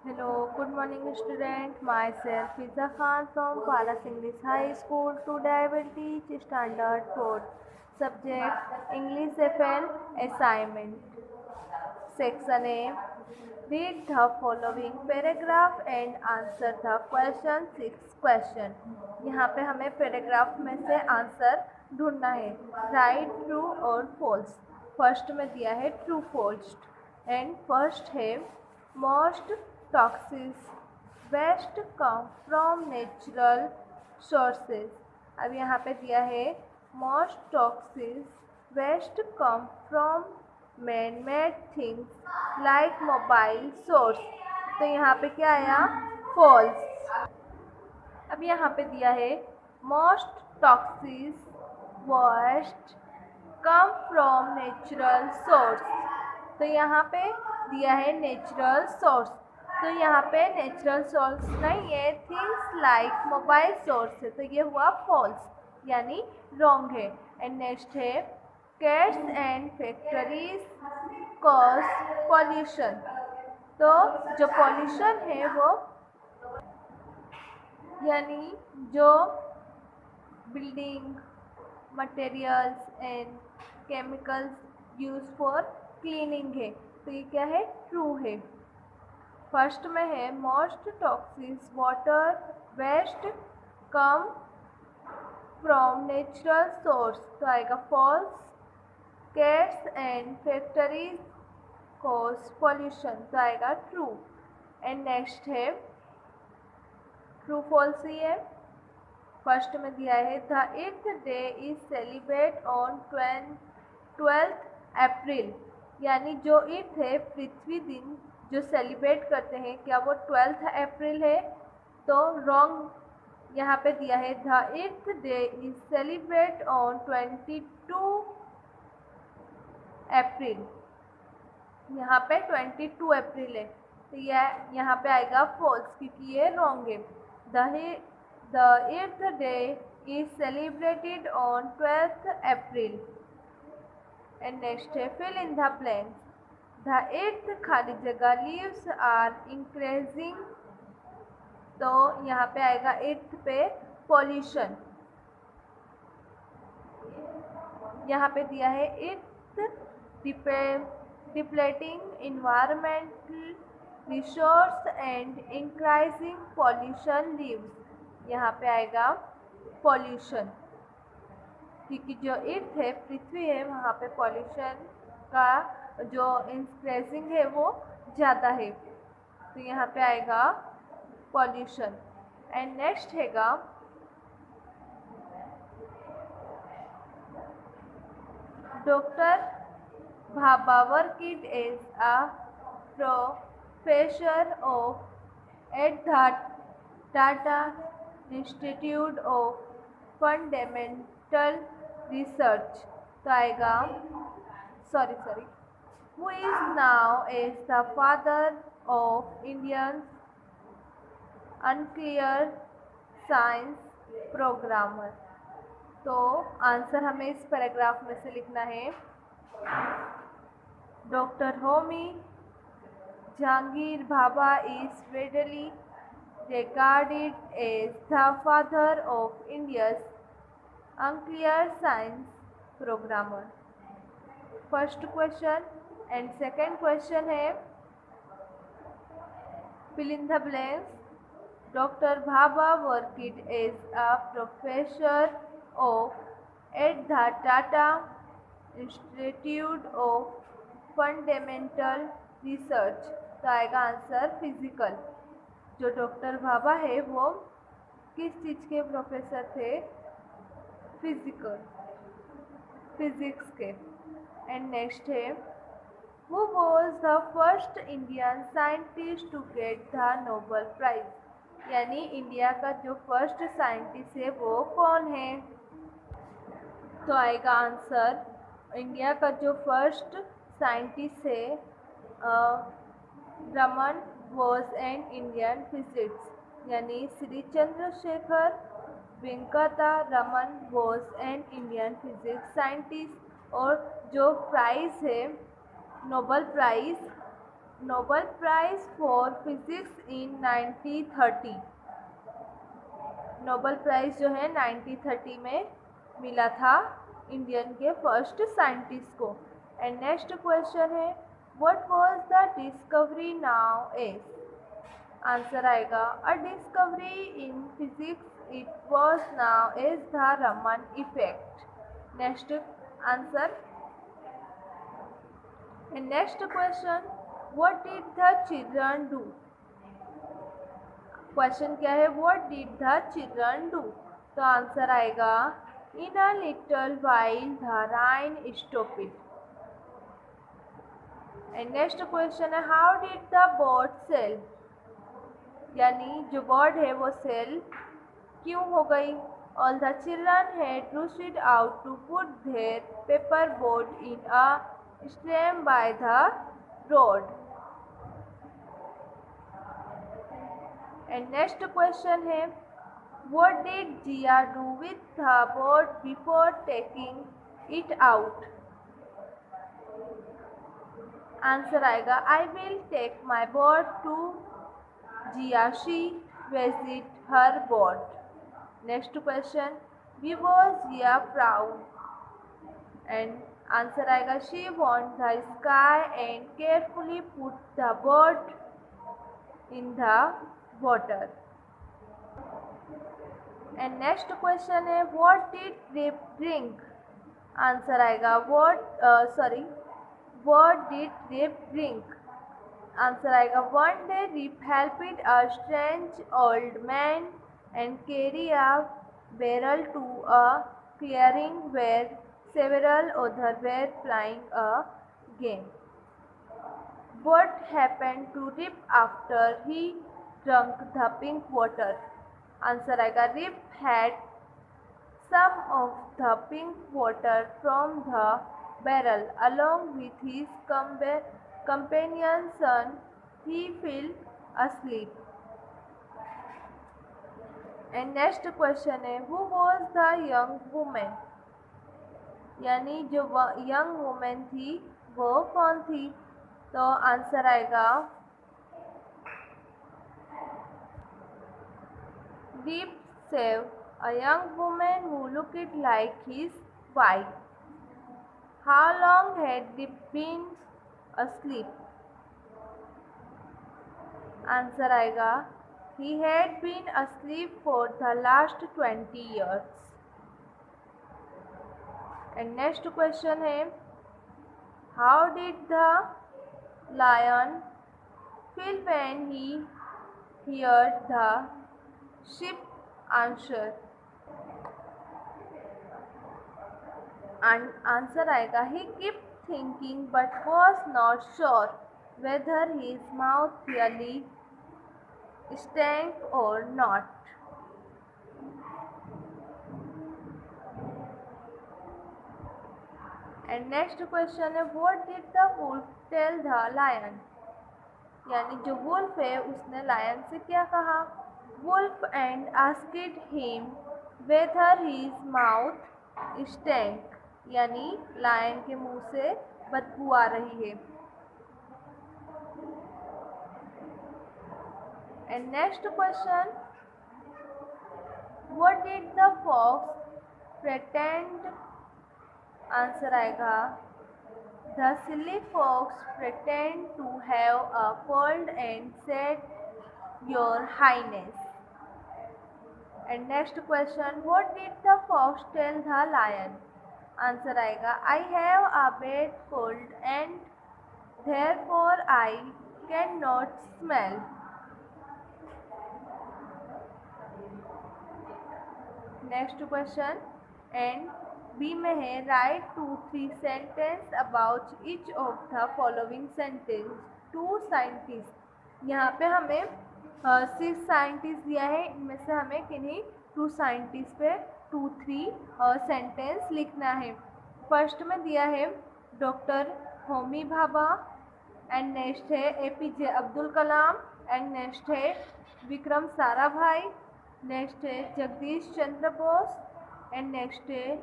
Hello, good morning student. Myself Fiza Khan from Paras English High School. Today I will teach standard 4 subject English FN assignment. Section A. Read the following paragraph and answer the question 6 question. यहाँ पे हमें paragraph में से answer ढूंढना है. Right, true और false. First में दिया है ट्रू फॉल्स एंड फर्स्ट है most toxic waste come from natural sources. अब यहाँ पे दिया है most toxic waste come from man made things like mobile source. तो यहाँ पे क्या आया? फॉल्स. अब यहाँ पे दिया है most toxic waste come from natural source. तो यहाँ पे दिया है नेचुरल सोर्स. तो यहाँ पे नेचुरल सोर्स नहीं है, थिंग्स लाइक मोबाइल सोर्स है. तो ये हुआ फॉल्स यानी रॉन्ग है. एंड नेक्स्ट है cats and factories cause pollution. तो जो पॉल्यूशन है वो यानी जो building materials and chemicals use for cleaning है. तो ये क्या है? ट्रू है. फर्स्ट में है most toxic water waste come from natural source. तो आएगा false. Cats and factories cause pollution. तो आएगा ट्रू. एंड नेक्स्ट है ट्रू फॉल्स ही है. फर्स्ट में दिया है the earth day is celebrate on 12th April. यानी जो ईर्थ है पृथ्वी दिन जो सेलिब्रेट करते हैं क्या वो 12th अप्रैल है? तो रॉन्ग. यहाँ पे दिया है the earth day is celebrate on 22 अप्रैल. यहाँ पे 22 अप्रैल है. तो यह यहाँ पे आएगा फॉल्स क्योंकि ये रॉन्ग है. The eighth day is celebrated on 12th April. And next है fill in the blanks. The eighth खाली जगह leaves are increasing. तो यहाँ पे आएगा eighth पे pollution. यहाँ पे दिया है eighth depleting environmental resource and increasing pollution leaves. यहाँ पे आएगा पॉल्यूशन क्योंकि जो अर्थ है पृथ्वी है वहाँ पे पॉल्यूशन का जो इंक्रीजिंग है वो ज़्यादा है. तो यहाँ पे आएगा पॉल्यूशन. एंड नेक्स्ट हैगा doctor Bhabha worked as a professor of at the Tata institute of fundamental research. तो आएगा sorry who is known as the father of Indian nuclear science programmer. तो आंसर हमें इस पैराग्राफ में से लिखना है. Doctor Homi Jahangir Bhabha is readily regarded as the father of India's unclear science programmer. First question and second question है fill in the blanks. Dr. Bhabha worked as a professor at the Tata Institute of Fundamental Research. तो आएगा answer physical. जो doctor Bhabha है वो किस चीज़ के professor थे? फिजिक्स के. एंड नेक्स्ट है who was the first Indian scientist to get the Nobel prize. यानी इंडिया का जो फर्स्ट साइंटिस्ट है वो कौन है? तो आएगा आंसर इंडिया का जो फर्स्ट साइंटिस्ट है Raman was an Indian physics. यानी Shri Chandrasekhar Venkata Raman was an Indian physics scientist. और जो प्राइज़ है Nobel prize Nobel Prize for Physics in 1930। Nobel prize जो है 1930 में मिला था इंडियन के फर्स्ट साइंटिस्ट को। एंड नेक्स्ट क्वेश्चन है what was the discovery known as. Answer आएगा a discovery in physics it was known as the Raman effect. Next answer. And next question what did the children do. Question क्या है what did the children do. तो answer आएगा in a little while the rain stopped. And next question है how did the bird sail. यानी जो bird है वो sail क्यों हो गई। All the children had rushed out to put their paper boat in a stream by the road. And next question है what did Jia do with the boat before taking it out. Answer आएगा I will take my boat to Jia she visit her boat. Next question we was Jia proud. And answer आएगा she want the sky and carefully put the boat in the water. And next question है what did Rip drink. Answer आएगा what did Rip drink. Answer आएगा one day Rip helped a strange old man and carry a barrel to a clearing where several other were playing a game. What happened to Rip after he drank the pink water? Answer आएगा Rip had some of the pink water from the barrel along with his companions and he fell asleep. And next question है who was the young woman। यानी जो young women थी वो कौन थी। तो answer आएगा Rip saved a young woman who looked like his wife. How long had Rip been asleep? Answer आएगा he had been asleep for the last 20 years. And next question है how did the lion feel when he heard the sheep answer। Answer आएगा he kept thinking but was not sure whether his mouth really stank or not। And next question है what did the wolf tell the lion. यानी जो wolf है उसने lion से क्या कहा। Wolf and asked him whether his mouth stank. यानी लायन के मुंह से बदबू आ रही है। And next question what did the fox pretend. Answer आएगा The silly fox pretend to have a cold and said, Your Highness. And next question, what did the fox tell the lion? Answer आएगा I have a bad cold and therefore I cannot smell. Next question, and B में है write 2-3 sentence about each of the following sentence. 2 scientist. यहाँ पे हमें 6 scientist दिया है इनमें से हमें किन्हीं 2 साइंटिस्ट पे 2-3 सेंटेंस लिखना है। फर्स्ट में दिया है doctor Homi Bhabha and next है APJ Abdul Kalam and next है विक्रम साराभाई, नेक्स्ट है जगदीश चंद्र बोस एंड नेक्स्ट है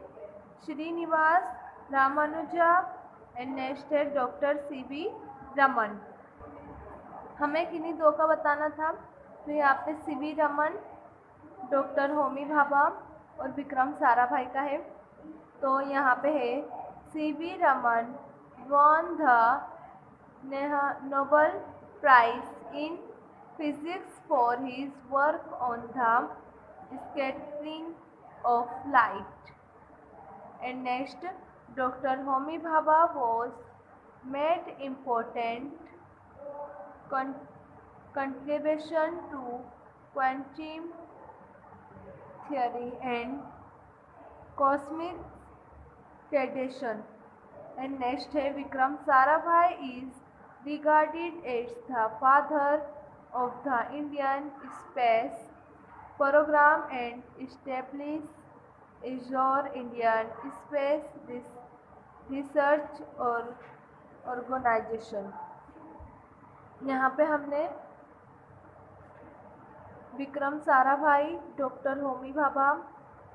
श्रीनिवास रामानुजा एंड नेक्स्ट है डॉक्टर CV रमन। हमें किन्हीं दो का बताना था। तो यहाँ पे सीवी रमन, डॉक्टर होमी भाभा और विक्रम साराभाई का है। तो यहाँ पे है CV Raman won the Nobel Prize in Physics for his work on the scattering of light. And next, Dr. Homi Bhabha was made important contribution to quantum theory and cosmic radiation. And next है Vikram Sarabhai is regarded as the father of the Indian space program and established Azure Indian Space Research Organization. यहाँ पे हमने Vikram Sarabhai, doctor Homi Bhabha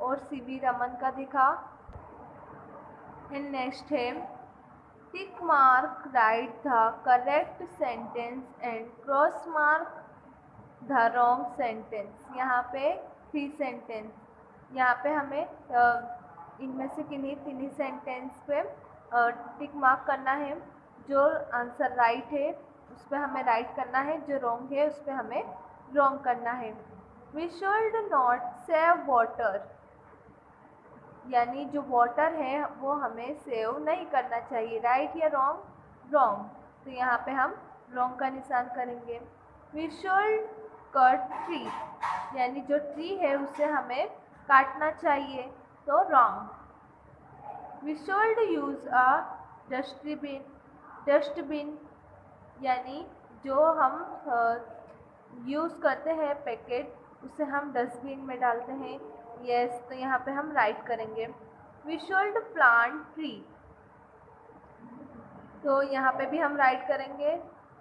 और CV Raman का देखा। And next है tick mark right the correct sentence and cross mark the wrong sentence. यहाँ पे 3 sentence, यहाँ पे हमें इनमें से किन्हीं सेंटेंस पे टिक मार्क करना है। जो आंसर राइट है उस पर हमें राइट करना है, जो रॉन्ग है उस पर हमें रॉन्ग करना है। We should not save water, यानी जो वाटर है वो हमें सेव नहीं करना चाहिए। राइट या रॉन्ग? रॉन्ग। तो यहाँ पे हम रॉन्ग का निशान करेंगे। वी शुड कट ट्री, यानी जो ट्री है उसे हमें काटना चाहिए, तो wrong. We should use a dustbin, यानी जो हम यूज़ करते हैं पैकेट उसे हम डस्टबिन में डालते हैं। यस, तो यहाँ पे हम राइट करेंगे। वी शुड प्लांट ट्री, तो यहाँ पे भी हम राइट करेंगे।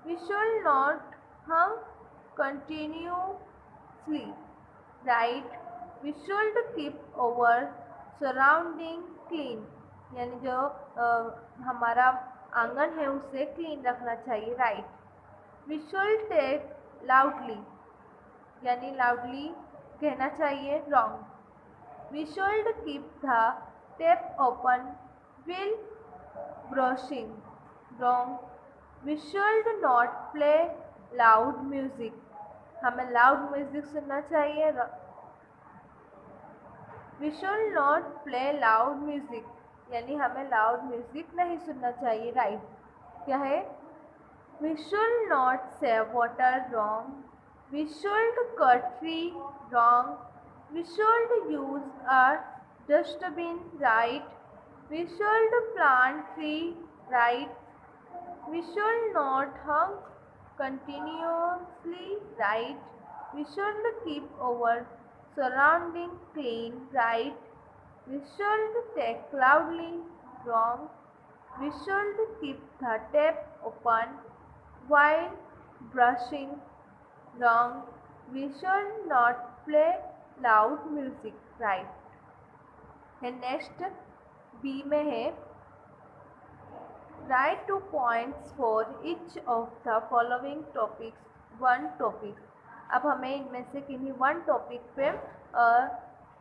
वी शुड नॉट हम continuously, right. We should keep over surrounding clean, यानी जो हमारा आंगन है उसे क्लीन रखना चाहिए, right. We should take loudly, यानी लाउडली कहना चाहिए, wrong. We should keep the tap open while brushing, wrong. We should not play loud music, हमें लाउड म्यूजिक सुनना चाहिए। We should not play loud music, यानी हमें लाउड म्यूजिक नहीं सुनना चाहिए, राइट। क्या है? We should not save water, wrong. We should cut tree, wrong. We should use a dustbin, right. We should plant tree, right. We should not honk continuously, right. We should keep our surrounding clean, right. We should talk loudly, wrong. We should keep the tap open while brushing, wrong. We should not play loud music, right. And next B में है write 2 points for each of the following topics, one topic. अब हमें इनमें से किन्हीं 1 topic पे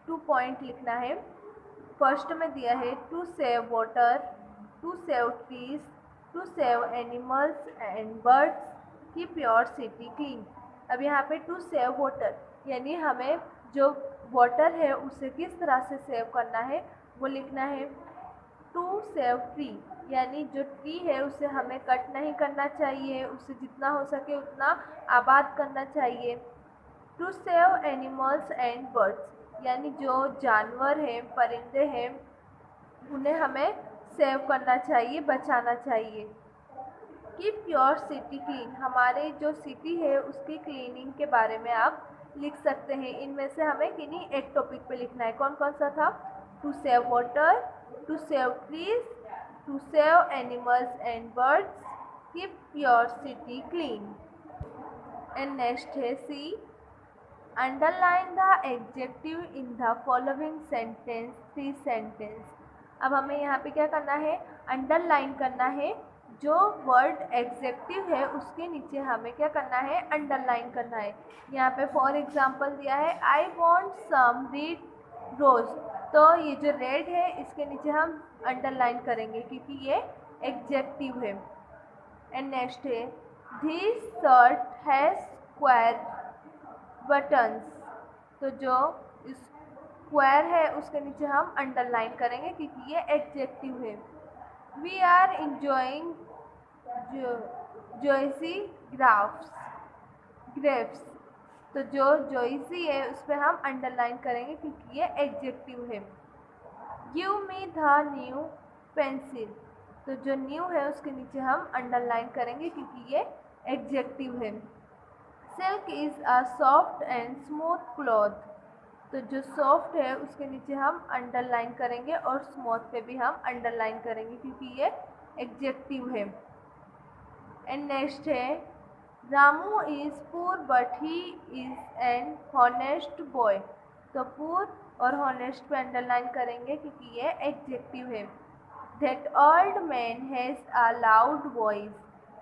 2 point लिखना है। फर्स्ट में दिया है to save water, to save trees, to save animals and birds, keep your city clean. अब यहाँ पे टू सेव वाटर, यानी हमें जो वाटर है उसे किस तरह से सेव करना है वो लिखना है। टू सेव ट्री, यानी जो ट्री है उसे हमें कट नहीं करना चाहिए, उसे जितना हो सके उतना आबाद करना चाहिए। To save animals and birds, यानी जो जानवर हैं, परिंदे हैं, उन्हें हमें सेव करना चाहिए, बचाना चाहिए। कीप योर सिटी क्लीन, हमारे जो सिटी है उसकी क्लीनिंग के बारे में आप लिख सकते हैं। इनमें से हमें किन्हीं एक टॉपिक पे लिखना है। कौन कौन सा था? To save water, to save trees, to save animals and birds, keep your city clean. And next है C, underline the adjective in the following sentence, 3 sentence. अब हमें यहाँ पे क्या करना है? अंडरलाइन करना है जो वर्ड एग्जेक्टिव है उसके नीचे हमें क्या करना है, अंडरलाइन करना है। यहाँ पे फॉर एग्जांपल दिया है I want some red rose, तो ये जो रेड है इसके नीचे हम अंडरलाइन करेंगे क्योंकि ये एग्जेक्टिव है। एंड नेक्स्ट है this shirt has square buttons, तो जो स्क्वायर है उसके नीचे हम अंडरलाइन करेंगे क्योंकि ये एडजेक्टिव है। वी आर इंजॉइंग जॉयसी ग्रेप्स, तो जो जॉयसी है उस पर हम अंडरलाइन करेंगे क्योंकि ये एडजेक्टिव है। Give me the new pencil, तो जो न्यू है उसके नीचे हम अंडरलाइन करेंगे क्योंकि ये एडजेक्टिव है। Silk is a soft and smooth cloth, तो जो सॉफ्ट है उसके नीचे हम अंडरलाइन करेंगे और स्मूथ पे भी हम अंडरलाइन करेंगे क्योंकि ये एडजेक्टिव है। एंड नेक्स्ट है Ramu is poor but he is an honest boy, तो पुअर और हॉनेस्ट पे अंडरलाइन करेंगे क्योंकि ये एडजेक्टिव है। That old man has a loud voice,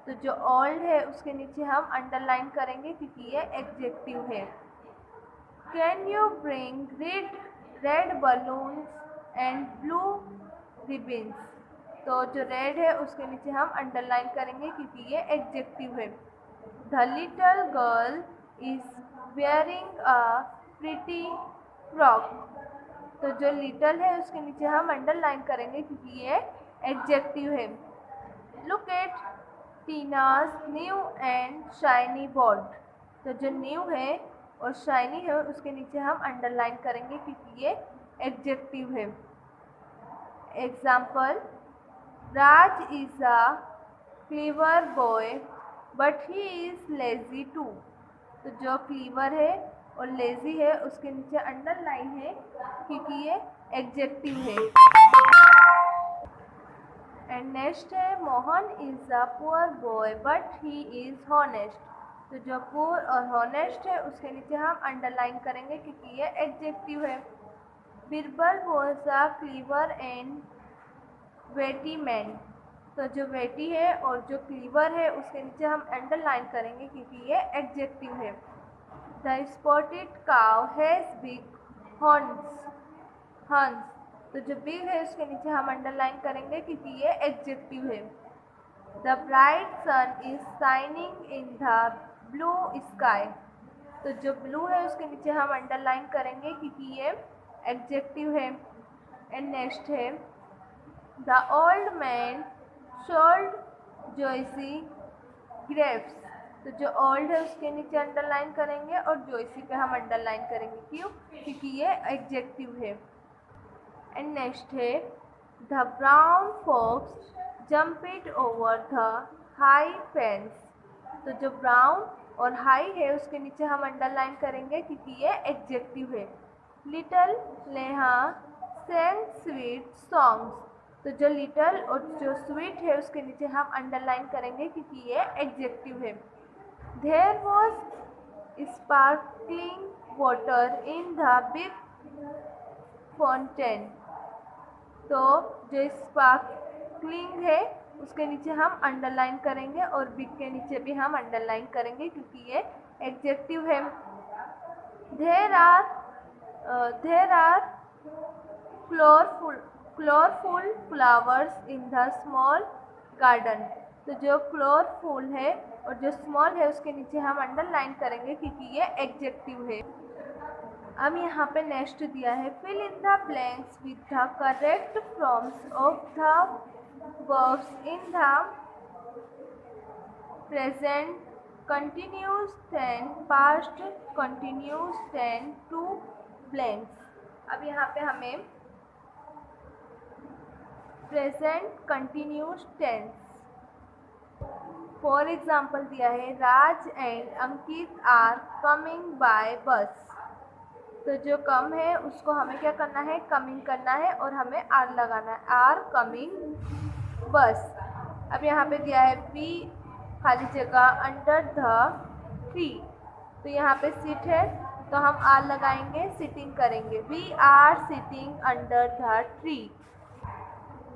तो जो ओल्ड है उसके नीचे हम अंडरलाइन करेंगे क्योंकि ये एडजेक्टिव है। Can you bring red balloons and blue ribbons, तो जो रेड है उसके नीचे हम अंडरलाइन करेंगे क्योंकि ये एडजेक्टिव है। The little girl is wearing a pretty frock, तो जो लिटल है उसके नीचे हम अंडरलाइन करेंगे क्योंकि ये एडजेक्टिव है। Look at Tina's new and shiny board, तो जो न्यू है और शाइनी है उसके नीचे हम अंडरलाइन करेंगे क्योंकि ये एडजेक्टिव है। Example Raj is a clever boy but he is lazy too, तो जो क्लीवर है और लेज़ी है उसके नीचे अंडरलाइन है क्योंकि ये एडजेक्टिव है। एंड नेक्स्ट है Mohan is a poor boy but he is honest, तो जो पुअर और हॉनेस्ट है उसके नीचे हम अंडरलाइन करेंगे क्योंकि ये एडजेक्टिव है। Birbal was a clever and witty man, तो जो वेटी है और जो क्लीवर है उसके नीचे हम अंडरलाइन करेंगे क्योंकि ये एडजेक्टिव है। The spotted cow has big horns, तो जो बिग है उसके नीचे हम अंडरलाइन करेंगे क्योंकि ये एडजेक्टिव है। The bright sun is shining in the blue sky, तो जो ब्लू है उसके नीचे हम अंडरलाइन करेंगे क्योंकि ये एडजेक्टिव है। एंड नेक्स्ट है the old man sold juicy grapes, तो जो ओल्ड है उसके नीचे अंडरलाइन करेंगे और जॉयसी पे हम अंडरलाइन करेंगे, क्यों, क्योंकि ये एडजेक्टिव है। एंड नेक्स्ट है the brown fox jumped over the high fence, तो जो ब्राउन और हाई है उसके नीचे हम अंडरलाइन करेंगे क्योंकि ये एडजेक्टिव है। Little Neha Seng sweet songs, तो जो लिटल और जो स्वीट है उसके नीचे हम अंडरलाइन करेंगे क्योंकि ये एडजेक्टिव है। There was sparkling water in the big fountain, तो जो स्पार्कलिंग है उसके नीचे हम अंडरलाइन करेंगे और बिग के नीचे भी हम अंडरलाइन करेंगे क्योंकि ये एडजेक्टिव है। There are colourful flowers in the small garden, तो जो कलरफुल है और जो स्मॉल है उसके नीचे हम अंडरलाइन करेंगे क्योंकि ये एडजेक्टिव है। अब यहाँ पे नेक्स्ट दिया है fill in the blanks with the correct forms of the verbs in the present continuous tense, past continuous tense, two blanks. अब यहाँ पे हमें present continuous tense for example दिया है Raj and Ankit are coming by bus, तो जो कम है उसको हमें क्या करना है, कमिंग करना है और हमें आर लगाना है, आर कमिंग बस। अब यहाँ पे दिया है वी खाली जगह अंडर द ट्री, तो यहाँ पे सिट है तो हम आर लगाएंगे, सिटिंग करेंगे, we are sitting under the tree.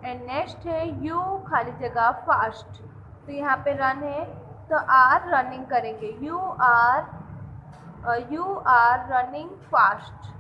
And next है यू खाली जगह फास्ट, तो यहाँ पे रन है तो आर रनिंग करेंगे, यू आर रनिंग फास्ट।